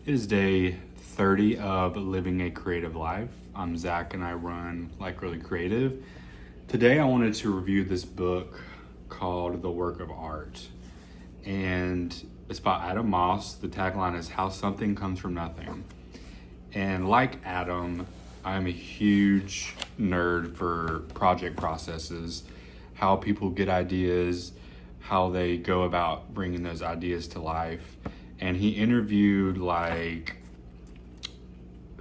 It is day 30 of Living a Creative Life. I'm Zach and I run Like Really Creative. Today I wanted to review this book called The Work of Art. And it's by Adam Moss. The tagline is How Something Comes from Nothing. And like Adam, I'm a huge nerd for project processes, how people get ideas, how they go about bringing those ideas to life. And he interviewed like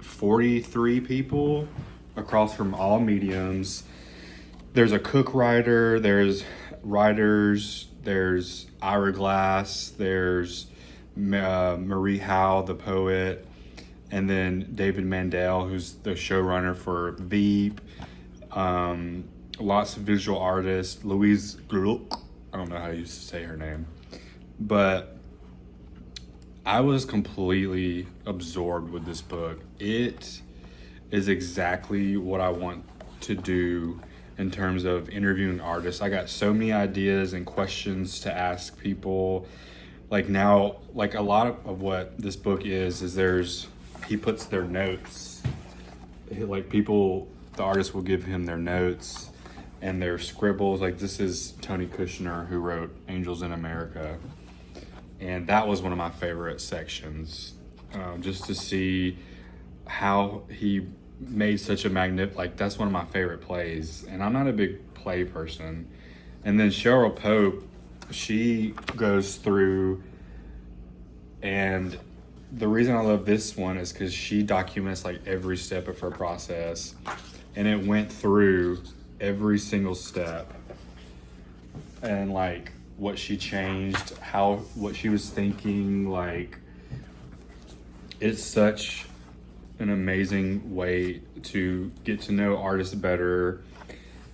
43 people across from all mediums. There's a cook writer, there's writers, there's Ira Glass, there's Marie Howe, the poet, and then David Mandel, who's the showrunner for Veep. Lots of visual artists. Louise Gluck, I don't know how you say her name, but I was completely absorbed with this book. It is exactly what I want to do in terms of interviewing artists. I got so many ideas and questions to ask people. Like now, like a lot of what this book is he puts their notes. Like people, the artists will give him their notes and their scribbles. Like this is Tony Kushner, who wrote Angels in America. And that was one of my favorite sections, just to see how he made such a like that's one of my favorite plays. And I'm not a big play person. And then Cheryl Pope, she goes through, and the reason I love this one is because she documents like every step of her process, and it went through every single step and like what she changed, what she was thinking. Like it's such an amazing way to get to know artists better.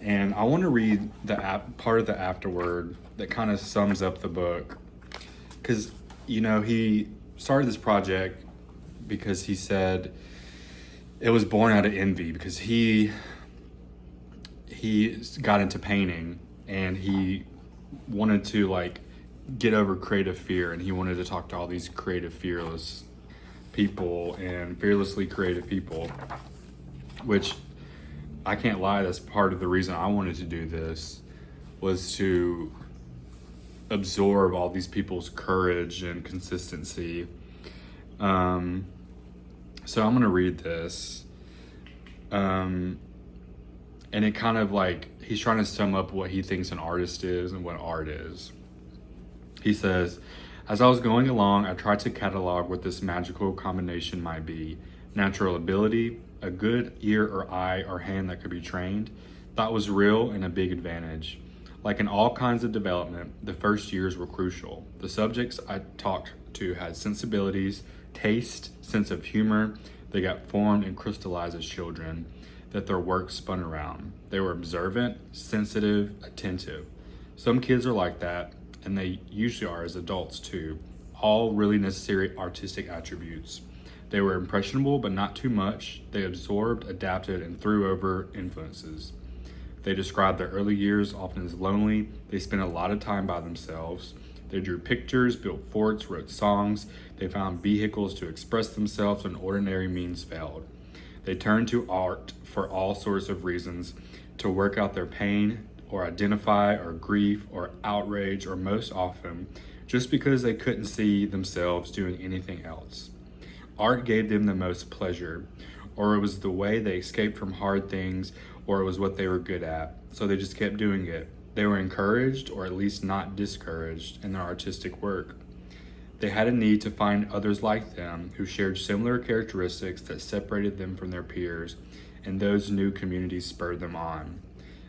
And I want to read the part of the afterword that kind of sums up the book, because he started this project because he said it was born out of envy, because he got into painting and he wanted to like get over creative fear, and he wanted to talk to all these creative fearless people and fearlessly creative people, which I can't lie, that's part of the reason I wanted to do this, was to absorb all these people's courage and consistency. So I'm gonna read this, and it kind of like he's trying to sum up what he thinks an artist is and what art is. He says, as I was going along, I tried to catalog what this magical combination might be. Natural ability, a good ear or eye or hand that could be trained. That was real and a big advantage. Like in all kinds of development, the first years were crucial. The subjects I talked to had sensibilities, taste, sense of humor. They got formed and crystallized as children that their work spun around. They were observant, sensitive, attentive. Some kids are like that, and they usually are as adults too. All really necessary artistic attributes. They were impressionable, but not too much. They absorbed, adapted, and threw over influences. They described their early years often as lonely. They spent a lot of time by themselves. They drew pictures, built forts, wrote songs. They found vehicles to express themselves when ordinary means failed. They turned to art for all sorts of reasons, to work out their pain or identify or grief or outrage, or most often just because they couldn't see themselves doing anything else. Art gave them the most pleasure, or it was the way they escaped from hard things, or it was what they were good at, so they just kept doing it. They were encouraged, or at least not discouraged, in their artistic work. They had a need to find others like them who shared similar characteristics that separated them from their peers, and those new communities spurred them on.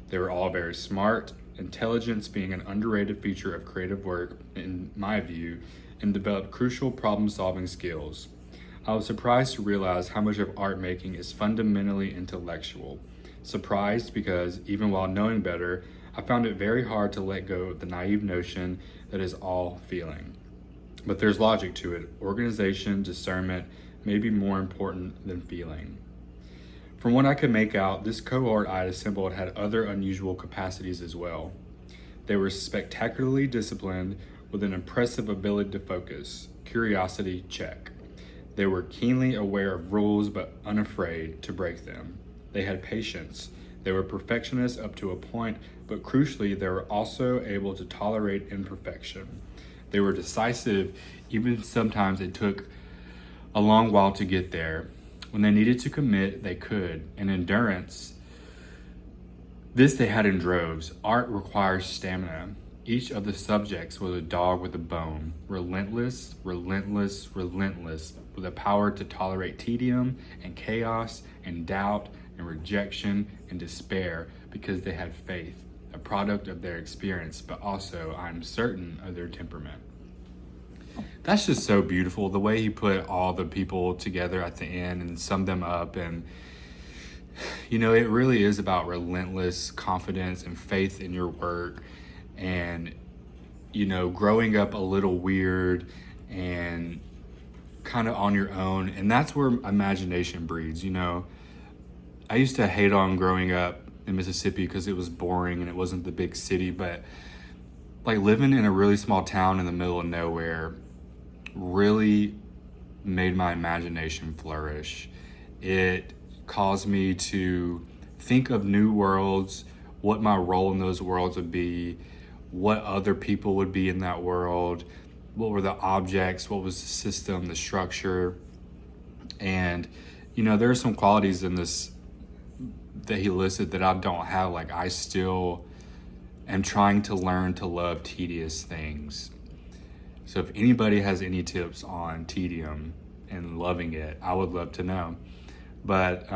They were all very smart, intelligence being an underrated feature of creative work, in my view, and developed crucial problem-solving skills. I was surprised to realize how much of art making is fundamentally intellectual. Surprised because, even while knowing better, I found it very hard to let go of the naive notion that is all feeling. But there's logic to it. Organization, discernment may be more important than feeling. From what I could make out, this cohort I had assembled had other unusual capacities as well. They were spectacularly disciplined with an impressive ability to focus. Curiosity, check. They were keenly aware of rules but unafraid to break them. They had patience. They were perfectionists up to a point, but crucially, they were also able to tolerate imperfection. They were decisive, even sometimes it took a long while to get there. When they needed to commit, they could. And endurance, this they had in droves. Art requires stamina. Each of the subjects was a dog with a bone, relentless, relentless, relentless, with the power to tolerate tedium and chaos and doubt and rejection and despair because they had faith, a product of their experience, but also, I'm certain, of their temperament. That's just so beautiful, the way he put all the people together at the end and summed them up. And you know, it really is about relentless confidence and faith in your work, and you know, growing up a little weird and kind of on your own. And that's where imagination breeds. You know, I used to hate on growing up in Mississippi because it was boring and it wasn't the big city, but like living in a really small town in the middle of nowhere really made my imagination flourish. It caused me to think of new worlds, what my role in those worlds would be, what other people would be in that world, what were the objects, what was the system, the structure. And you know, there are some qualities in this that he listed that I don't have. Like, I still am trying to learn to love tedious things. So if anybody has any tips on tedium and loving it, I would love to know. But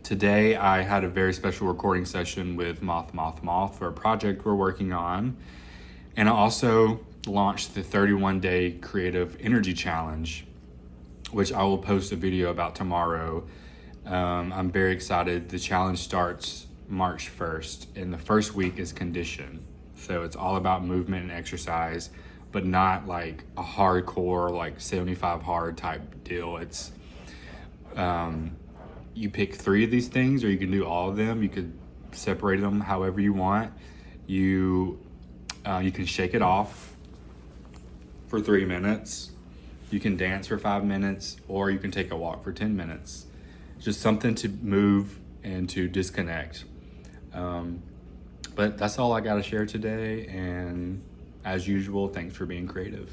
today I had a very special recording session with Moth Moth Moth for a project we're working on. And I also launched the 31-day creative energy challenge, which I will post a video about tomorrow. I'm very excited. The challenge starts March 1st, and the first week is condition. So it's all about movement and exercise, but not like a hardcore, like 75 hard type deal. It's, you pick 3 of these things, or you can do all of them. You could separate them however you want. You can shake it off for 3 minutes. You can dance for 5 minutes, or you can take a walk for 10 minutes. Just something to move and to disconnect. But that's all I got to share today. And as usual, thanks for being creative.